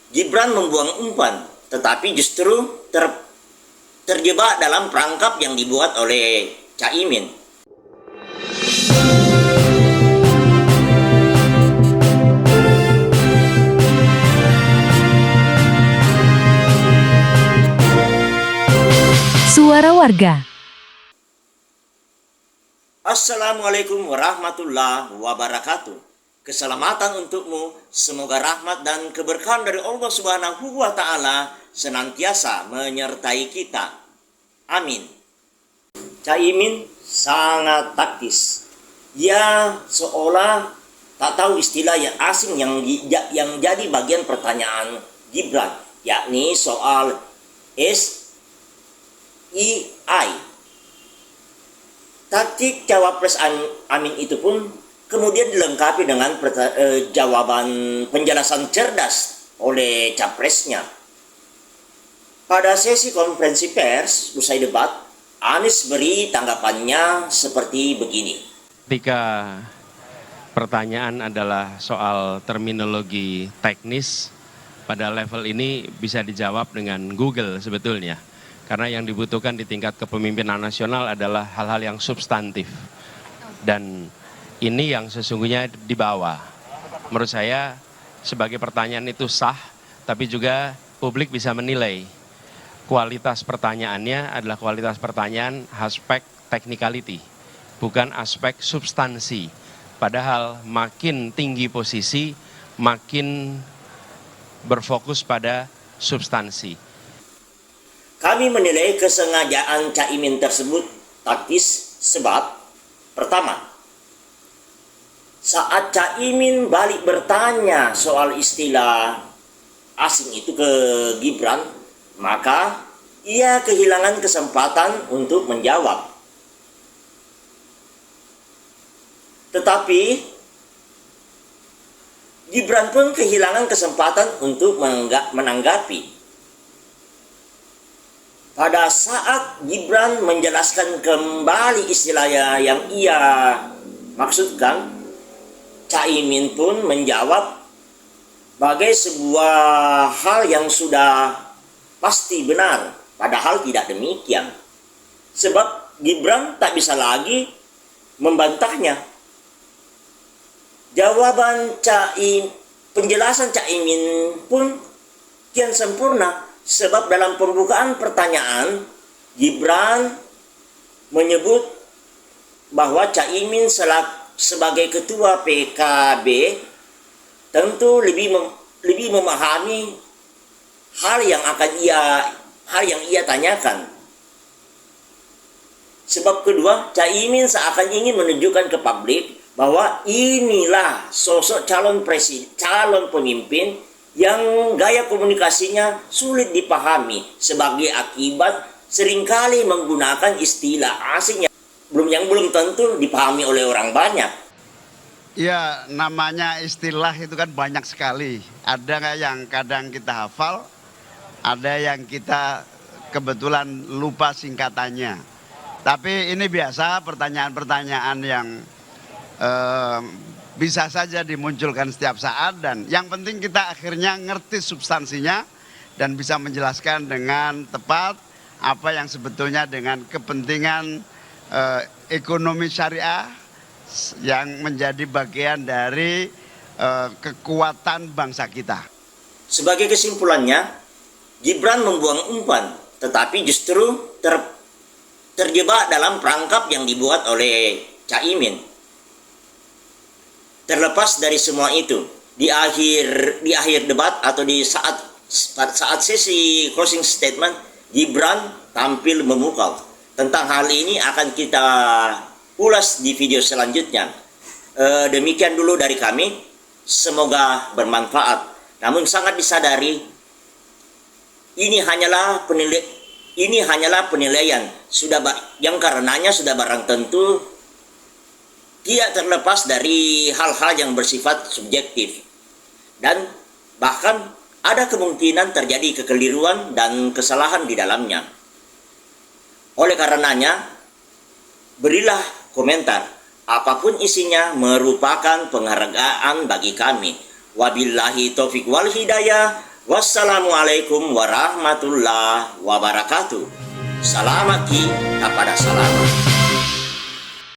Gibran membuang umpan, tetapi justru terjebak dalam perangkap yang dibuat oleh Caimin. Suara Warga. Assalamualaikum warahmatullahi wabarakatuh. Keselamatan untukmu, semoga rahmat dan keberkahan dari Allah Subhanahu wa Ta'ala senantiasa menyertai kita. Amin. Caimin sangat taktis. Dia seolah tak tahu istilah yang asing yang jadi bagian pertanyaan Gibran, yakni soal SEI. Taktik Cawapres Amin itu pun kemudian dilengkapi dengan jawaban penjelasan cerdas oleh capresnya. Pada sesi konferensi pers usai debat, Anies beri tanggapannya seperti begini. Ketika pertanyaan adalah soal terminologi teknis, pada level ini bisa dijawab dengan Google sebetulnya. Karena yang dibutuhkan di tingkat kepemimpinan nasional adalah hal-hal yang substantif. Dan ini yang sesungguhnya dibawa. Menurut saya sebagai pertanyaan itu sah, tapi juga publik bisa menilai. Kualitas pertanyaannya adalah kualitas pertanyaan aspek technicality, bukan aspek substansi. Padahal makin tinggi posisi, makin berfokus pada substansi. Kami menilai kesengajaan Caimin tersebut taktis sebab, pertama, saat Caimin balik bertanya soal istilah asing itu ke Gibran, maka ia kehilangan kesempatan untuk menjawab. Tetapi Gibran pun kehilangan kesempatan untuk menanggapi. Pada saat Gibran menjelaskan kembali istilahnya yang ia maksudkan, Caimin pun menjawab bagai sebuah hal yang sudah pasti benar, padahal tidak demikian. Sebab Gibran tak bisa lagi membantahnya. Penjelasan Caimin pun kian sempurna. Sebab dalam pembukaan pertanyaan, Gibran menyebut bahwa Caimin sebagai ketua PKB tentu lebih memahami hal yang ia tanyakan. Sebab kedua, Caimin seakan ingin menunjukkan ke publik bahwa inilah sosok calon pemimpin yang gaya komunikasinya sulit dipahami sebagai akibat seringkali menggunakan istilah asing yang belum tentu dipahami oleh orang banyak. Ya, namanya istilah itu kan banyak sekali. Ada yang kadang kita hafal, ada yang kita kebetulan lupa singkatannya. Tapi ini biasa pertanyaan-pertanyaan yang bisa saja dimunculkan setiap saat, dan yang penting kita akhirnya ngerti substansinya dan bisa menjelaskan dengan tepat apa yang sebetulnya dengan kepentingan ekonomi syariah yang menjadi bagian dari kekuatan bangsa kita. Sebagai kesimpulannya, Gibran membuang umpan, tetapi justru terjebak dalam perangkap yang dibuat oleh Caimin. Terlepas dari semua itu, di akhir debat atau di saat sesi closing statement, Gibran tampil memukau. Tentang hal ini akan kita ulas di video selanjutnya. Demikian dulu dari kami, semoga bermanfaat. Namun sangat disadari, ini hanyalah penilaian yang karenanya sudah barang tentu tidak terlepas dari hal-hal yang bersifat subjektif, dan bahkan ada kemungkinan terjadi kekeliruan dan kesalahan di dalamnya. Oleh karenanya, berilah komentar, apapun isinya merupakan penghargaan bagi kami. Wabillahi taufik wal hidayah. Wassalamualaikum warahmatullahi wabarakatuh. Selamat kepada selamat.